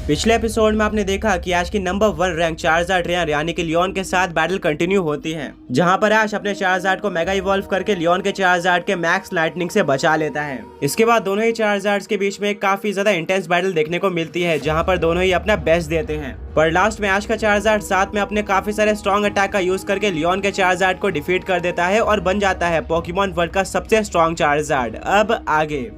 पिछले एपिसोड में आपने देखा कि ऐश की नंबर 1 रैंक चार्जार्ड ट्रेनर यानी कि लियोन के साथ बैटल कंटिन्यू होती है, जहां पर ऐश अपने चार्जार्ड को मेगा इवॉल्व करके लियोन के चार्जार्ड के मैक्स लाइटनिंग से बचा लेता है। इसके बाद दोनों ही चार्जार्ड्स के बीच में एक काफी ज्यादा इंटेंस बैटल देखने को मिलती है, जहां पर दोनों ही अपना बेस्ट देते हैं। पर लास्ट में ऐश का चार्जार्ड साथ में अपने काफी सारे स्ट्रॉन्ग अटैक का यूज करके लियोन के चार्जार्ड को डिफीट कर देता है और बन जाता है पोकेमॉन वर्ल्ड का सबसे स्ट्रॉन्ग चार्जार्ड। अब आगे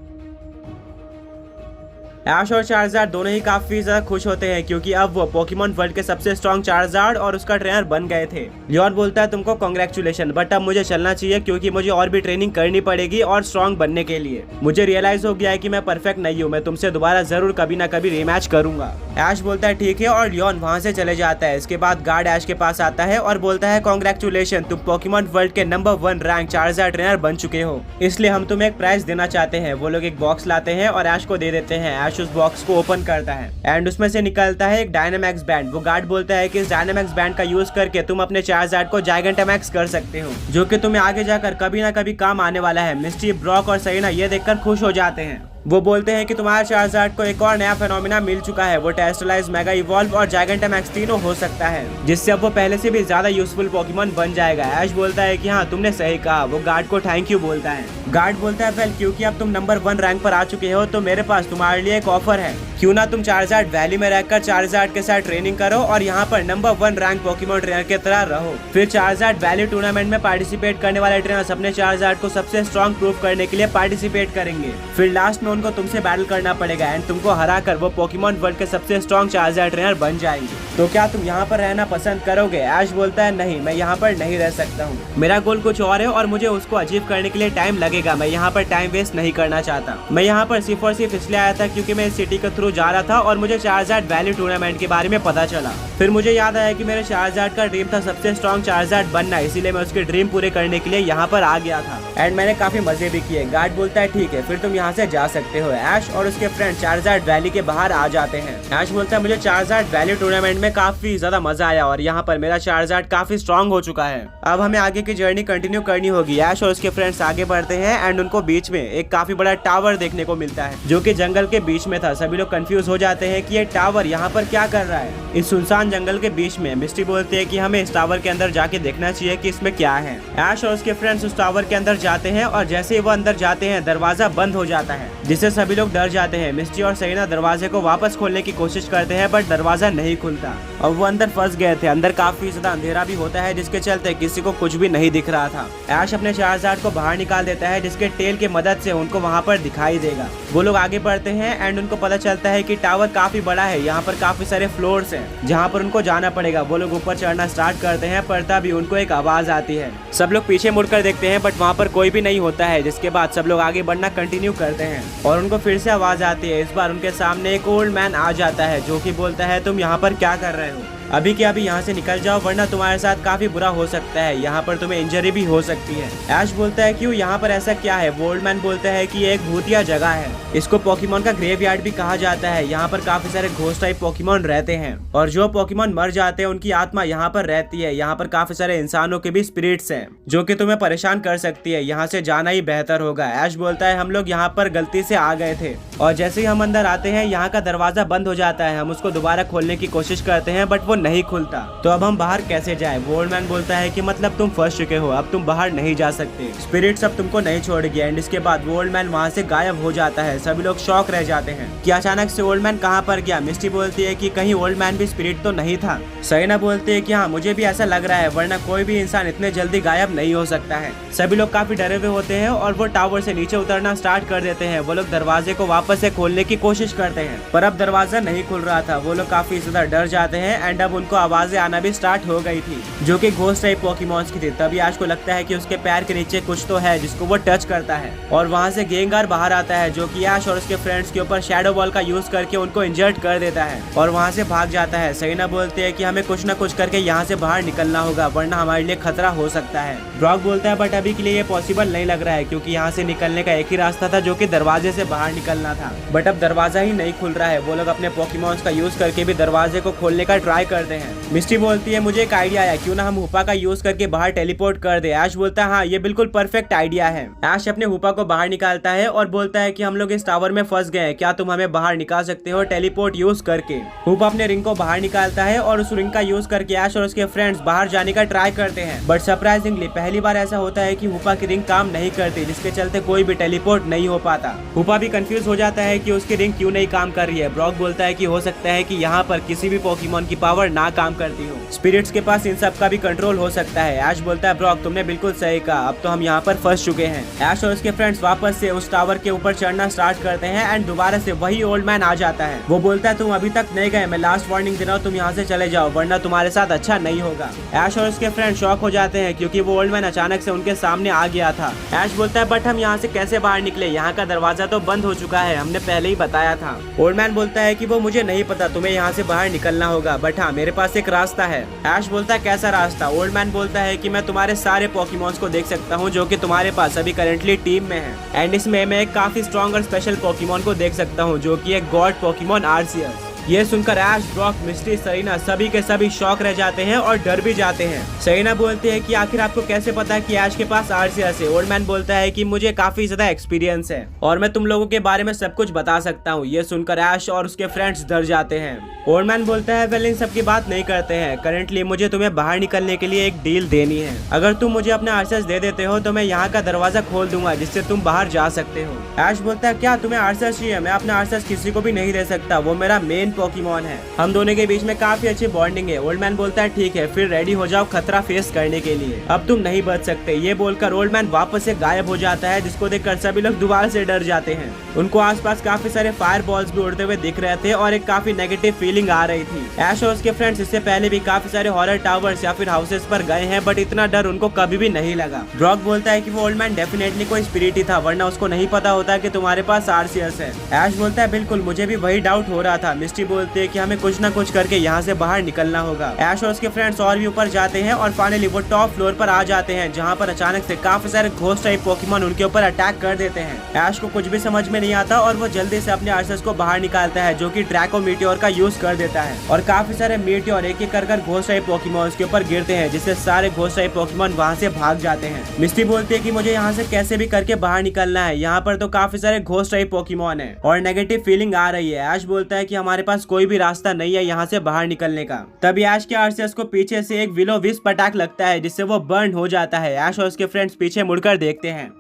ऐश और चार्जार्ड दोनों ही काफी ज्यादा खुश होते हैं क्योंकि अब वो पोकेमॉन वर्ल्ड के सबसे स्ट्रॉन्ग चार्जार्ड और उसका ट्रेनर बन गए थे। लियोन बोलता है तुमको कांग्रेचुलेशन, बट अब मुझे चलना चाहिए क्योंकि मुझे और भी ट्रेनिंग करनी पड़ेगी और स्ट्रॉन्ग बनने के लिए। मुझे रियलाइज हो गया है कि मैं परफेक्ट नहीं हूँ, मैं तुमसे दोबारा जरूर कभी ना कभी रीमैच करूंगा। ऐश बोलता है ठीक है और लियोन वहाँ से चले जाता है। इसके बाद गार्ड ऐश के पास आता है और बोलता है कांग्रेचुलेशन, तुम पोकेमॉन वर्ल्ड के नंबर 1 रैंक चार्जार्ड ट्रेनर बन चुके हो, इसलिए हम तुम्हें एक प्राइज देना चाहते हैं। वो लोग एक बॉक्स लाते हैं और ऐश को दे देते हैं। ऐश उस बॉक्स को ओपन करता है एंड उसमें से निकलता है एक डायनामैक्स बैंड। वो गार्ड बोलता है कि इस डायनामैक्स बैंड का यूज करके तुम अपने चार्जार्ड को जायगेंटामैक्स कर सकते हो, जो कि तुम्हें आगे जाकर कभी ना कभी काम आने वाला है। मिस्टी, ब्रॉक और सेरेना ये देखकर खुश हो जाते हैं। वो बोलते हैं कि तुम्हारे चार्जार्ड को एक और नया फेनोमेना मिल चुका है, वो टेस्टलाइज, मेगा इवॉल्व और जायगेंटामैक्स तीनों हो सकता है, जिससे अब वो पहले से भी ज्यादा यूजफुल पोकेमॉन बन जाएगा। ऐश बोलता है कि हाँ तुमने सही कहा। वो गार्ड को थैंक यू बोलता है। गार्ड बोलता है वेल, क्योंकि अब तुम नंबर 1 रैंक पर आ चुके हो तो मेरे पास तुम्हारे लिए एक ऑफर है, क्यों ना तुम चार्जार्ड वैली में रहकर चार्जार्ड के साथ ट्रेनिंग करो और यहाँ पर नंबर 1 रैंक पोकेमॉन ट्रेनर की तरह रहो। फिर चार्जार्ड वैली टूर्नामेंट में पार्टिसिपेट करने वाले ट्रेनर्स अपने चार्जार्ड को सबसे स्ट्रॉन्ग प्रूव करने के लिए पार्टिसिपेट करेंगे। फिर लास्ट में उनको तुमसे बैटल करना पड़ेगा एंड तुमको हराकर वो पोकेमॉन वर्ल्ड के सबसे स्ट्रॉन्ग चार्जार्ड ट्रेनर बन जाएंगे। तो क्या तुम यहाँ पर रहना पसंद करोगे? ऐश बोलता है नहीं, मैं यहाँ पर नहीं रह सकता हूँ, मेरा गोल कुछ और है और मुझे उसको अचीव करने के लिए टाइम लगेगा। मैं यहाँ पर टाइम वेस्ट नहीं करना चाहता। मैं यहाँ पर सिर्फ और सिर्फ इसलिए आया था क्योंकि मैं इस सिटी के थ्रू जा रहा था और मुझे चार्जार्ड वैली टूर्नामेंट के बारे में पता चला। फिर मुझे याद आया कि मेरे चार्जार्ड का ड्रीम था सबसे स्ट्रॉन्ग चार्जार्ड बनना, इसीलिए मैं उसके ड्रीम पूरे करने के लिए यहाँ पर आ गया था एंड मैंने काफी मजे भी किए। गार्ड बोलता है ठीक है, फिर तुम यहाँ से जा सकते हो। ऐश और उसके फ्रेंड चार्जार्ड वैली के बाहर आ जाते हैं। ऐश बोलता है मुझे चार्जार्ड वैली टूर्नामेंट में काफी ज्यादा मजा आया और यहाँ पर मेरा चार्जार्ड काफी स्ट्रॉन्ग हो चुका है। अब हमें आगे की जर्नी कंटिन्यू करनी होगी। ऐश और उसके फ्रेंड्स आगे बढ़ते हैं एंड उनको बीच में एक काफी बड़ा टावर देखने को मिलता है, जो कि जंगल के बीच में था। सभी लोग कंफ्यूज हो जाते हैं कि ये टावर यहाँ पर क्या कर रहा है इस सुनसान जंगल के बीच में। मिस्टी बोलती है कि हमें इस टावर के अंदर जाके देखना चाहिए कि इसमें क्या है। ऐश और उसके फ्रेंड्स उस टावर के अंदर जाते हैं और जैसे ही वो अंदर जाते हैं दरवाजा बंद हो जाता है, जिससे सभी लोग डर जाते हैं। मिस्टी और सेरेना दरवाजे को वापस खोलने की कोशिश करते हैं बट दरवाजा नहीं खुलता और वो अंदर फंस गए थे। अंदर काफी ज्यादा अंधेरा भी होता है, जिसके चलते किसी को कुछ भी नहीं दिख रहा था। ऐश अपने चार्जार्ड को बाहर निकाल देता है, जिसके टेल की मदद से उनको वहाँ पर दिखाई देगा। वो लोग आगे बढ़ते हैं एंड उनको पता चलता है कि टावर काफी बड़ा है, यहाँ पर काफी सारे फ्लोर्स हैं जहाँ पर उनको जाना पड़ेगा। वो लोग ऊपर चढ़ना स्टार्ट करते हैं पर तभी उनको एक आवाज आती है। सब लोग पीछे मुड़कर देखते हैं बट वहाँ पर कोई भी नहीं होता है, जिसके बाद सब लोग आगे बढ़ना कंटिन्यू करते हैं और उनको फिर से आवाज आती है। इस बार उनके सामने एक ओल्ड मैन आ जाता है, जो कि बोलता है तुम यहाँ पर क्या कर रहे हो? अभी के अभी यहाँ से निकल जाओ वरना तुम्हारे साथ काफी बुरा हो सकता है, यहाँ पर तुम्हें इंजरी भी हो सकती है। ऐश बोलता है क्यों, यहाँ पर ऐसा क्या है? वो ओल्ड मैन बोलता है कि ये एक भूतिया जगह है, इसको पोकेमॉन का ग्रेवयार्ड भी कहा जाता है। यहाँ पर काफी सारे घोस्ट टाइप पोकेमॉन रहते हैं और जो पोकेमॉन मर जाते हैं उनकी आत्मा यहाँ पर रहती है। यहाँ पर काफी सारे इंसानों के भी स्पिरिट्स हैं जो कि तुम्हें परेशान कर सकती है, यहाँ से जाना ही बेहतर होगा। ऐश बोलता है हम लोग यहाँ पर गलती से आ गए थे और जैसे ही हम अंदर आते हैं यहाँ का दरवाजा बंद हो जाता है। हम उसको दोबारा खोलने की कोशिश करते हैं बट वो नहीं खुलता, तो अब हम बाहर कैसे जाए? वो ओल्ड मैन बोलता है कि मतलब तुम फंस चुके हो, अब तुम बाहर नहीं जा सकते, स्पिरिट्स अब तुमको नहीं छोड़ेगी। एंड इसके बाद वो ओल्ड मैन वहाँ से गायब हो जाता है। सभी लोग शॉक रह जाते हैं कि अचानक से ओल्ड मैन कहाँ पर गया। मिस्टी बोलती है कि कहीं ओल्ड मैन भी स्पिरिट तो नहीं था। सेरेना बोलती है कि हाँ मुझे भी ऐसा लग रहा है, वरना कोई भी इंसान इतने जल्दी गायब नहीं हो सकता है। सभी लोग काफी डरे हुए होते हैं और वो टावर से नीचे उतरना स्टार्ट कर देते हैं। वो लोग दरवाजे को वापस से खोलने की कोशिश करते हैं पर अब दरवाजा नहीं खुल रहा था। वो लोग काफी ज्यादा डर जाते हैं एंड अब उनको आवाजें आना भी स्टार्ट हो गई थी, जो कि घोस्ट टाइप पोकेमॉन्स की थी। तभी ऐश को लगता है कि उसके पैर के नीचे कुछ तो है जिसको वो टच करता है और वहाँ से गेंगार बाहर आता है, जो कि ऐश और उसके फ्रेंड्स के ऊपर शैडो बॉल का यूज करके उनको इंजर्ड कर देता है और वहाँ से भाग जाता है। सेरेना बोलती है कि हमें कुछ न कुछ करके यहाँ से बाहर निकलना होगा वरना हमारे लिए खतरा हो सकता है। ब्रॉक बोलता है बट अभी के लिए ये पॉसिबल नहीं लग रहा है, क्योंकि यहाँ से निकलने का एक ही रास्ता था जो कि दरवाजे से बाहर निकलना था, बट अब दरवाजा ही नहीं खुल रहा है। वो लोग अपने पोकेमॉन्स का यूज करके भी दरवाजे को खोलने का ट्राई करते हैं। मिस्टी बोलती है मुझे एक आइडिया आया, क्यों ना हम हुपा का यूज करके बाहर टेलीपोर्ट कर दे। ऐश बोलता है हाँ ये बिल्कुल परफेक्ट आइडिया है। ऐश अपने हुपा को बाहर निकालता है और बोलता है कि हम लोग इस टावर में फंस गए हैं, क्या तुम हमें बाहर निकाल सकते हो टेलीपोर्ट यूज करके। हुपा अपने रिंग को बाहर निकालता है और उस रिंग का यूज करके ऐश और उसके फ्रेंड्स बाहर जाने का ट्राई करते हैं, बट सरप्राइजिंगली पहली बार ऐसा होता है कि हुपा की रिंग काम नहीं करती, जिसके चलते कोई भी टेलीपोर्ट नहीं हो पाता। हुपा भी कंफ्यूज हो जाता है कि उसकी रिंग क्यों नहीं काम कर रही है। ब्रॉक बोलता है कि हो सकता है कि यहाँ पर किसी भी पोकेमॉन की पावर ना काम करती हो, स्पिरिट्स के पास इन सब का भी कंट्रोल हो सकता है। ऐश बोलता है ब्रॉक तुमने बिल्कुल सही कहा, अब तो हम यहाँ पर फंस चुके हैं। ऐश और उसके फ्रेंड्स वापस से उस टावर के ऊपर चढ़ना स्टार्ट करते हैं एंड दोबारा से वही ओल्ड मैन आ जाता है। वो बोलता है तुम अभी तक नहीं गए, मैं लास्ट वार्निंग दे रहा हूँ, तुम यहाँ से चले जाओ वरना तुम्हारे साथ अच्छा नहीं होगा। ऐश और उसके फ्रेंड शॉक हो जाते हैं क्योंकि वो ओल्ड मैन अचानक से उनके सामने आ गया था। ऐश बोलता है बट हम यहाँ से कैसे बाहर निकले, यहाँ का दरवाजा तो बंद हो चुका है, हमने पहले ही बताया था। ओल्ड मैन बोलता है कि वो मुझे नहीं पता, तुम्हें यहाँ से बाहर निकलना होगा, बट हाँ मेरे पास एक रास्ता है। ऐश बोलता है कैसा रास्ता। ओल्ड मैन बोलता है कि मैं तुम्हारे सारे पोकेमॉन्स को देख सकता हूँ जो कि तुम्हारे पास अभी करंटली टीम में है, एंड इसमें मैं एक काफी स्ट्रॉन्ग और स्पेशल पोकेमॉन को देख सकता हूँ जो कि एक गॉड पोकेमॉन आर्सियस। ये सुनकर ऐश, ब्रॉक, मिस्टी, सरीना सभी के सभी शॉक रह जाते हैं और डर भी जाते हैं। सरीना बोलती है कि आखिर आपको कैसे पता है कि ऐश के पास आर्सियस है। ओल्ड मैन बोलता है कि मुझे काफी ज्यादा एक्सपीरियंस है और मैं तुम लोगों के बारे में सब कुछ बता सकता हूँ। ये सुनकर ऐश और उसके फ्रेंड्स डर जाते हैं। ओल्ड मैन बोलता है वेल इन सब की बात नहीं करते हैं, करंटली मुझे तुम्हें बाहर निकलने के लिए एक डील देनी है। अगर तुम मुझे अपना आर्सियस दे देते हो तो मैं यहाँ का दरवाजा खोल दूंगा जिससे तुम बाहर जा सकते हो। ऐश बोलता है क्या तुम्हें आर्सियस चाहिए? मैं अपना आर्सियस किसी को भी नहीं दे सकता, वो मेरा मेन पोकेमॉन है, हम दोनों के बीच में काफी अच्छी बॉन्डिंग है। ओल्ड मैन बोलता है ठीक है फिर रेडी हो जाओ खतरा फेस करने के लिए, अब तुम नहीं बच सकते। ये बोलकर ओल्ड मैन वापस से गायब हो जाता है, जिसको देखकर सभी लोग दोबारा से डर जाते हैं। उनको आसपास काफी सारे फायर बॉल्स भी उड़ते हुए दिख रहे थे और एक काफी नेगेटिव फीलिंग आ रही थी। ऐश और उसके फ्रेंड्स इससे पहले भी काफी सारे हॉरर टावर्स या फिर हाउसेस पर गए हैं, बट इतना डर उनको कभी भी नहीं लगा। ब्रॉक बोलता है कि वो ओल्ड मैन डेफिनेटली कोई स्पिरिट ही था, वरना उसको नहीं पता होता कि तुम्हारे पास आर्सियस है। ऐश बोलता है बिल्कुल मुझे भी वही डाउट हो रहा था। मिस्टी बोलती है कि हमें कुछ ना कुछ करके यहाँ से बाहर निकलना होगा। ऐश और उसके फ्रेंड्स और भी ऊपर जाते हैं और फाइनली वो टॉप फ्लोर पर आ जाते हैं, जहाँ पर अचानक से काफी सारे घोस्ट टाइप पोकेमॉन उनके ऊपर अटैक कर देते हैं। ऐश को कुछ भी समझ में नहीं आता और वो जल्दी से अपने आर्सियस को बाहर निकालता है, जो कि ड्रैको मीटियोर का यूज कर देता है और काफी सारे मीटियोर एक एक कर घोस्ट टाइप पोकेमॉन के ऊपर गिरते हैं, जिससे सारे घोस्ट टाइप पोकेमॉन वहाँ से भाग जाते हैं। मिस्टी बोलती है कि मुझे यहाँ से कैसे भी करके बाहर निकलना है, यहाँ पर तो काफी सारे घोस्ट टाइप पोकेमॉन है और नेगेटिव फीलिंग आ रही है। ऐश बोलता है कि हमारे पास कोई भी रास्ता नहीं है यहाँ से बाहर निकलने का। तभी ऐश के आर्सियस को पीछे से एक विलो विस्प अटैक लगता है, जिससे वो बर्न हो जाता है। ऐश और उसके फ्रेंड्स पीछे मुड़कर देखते हैं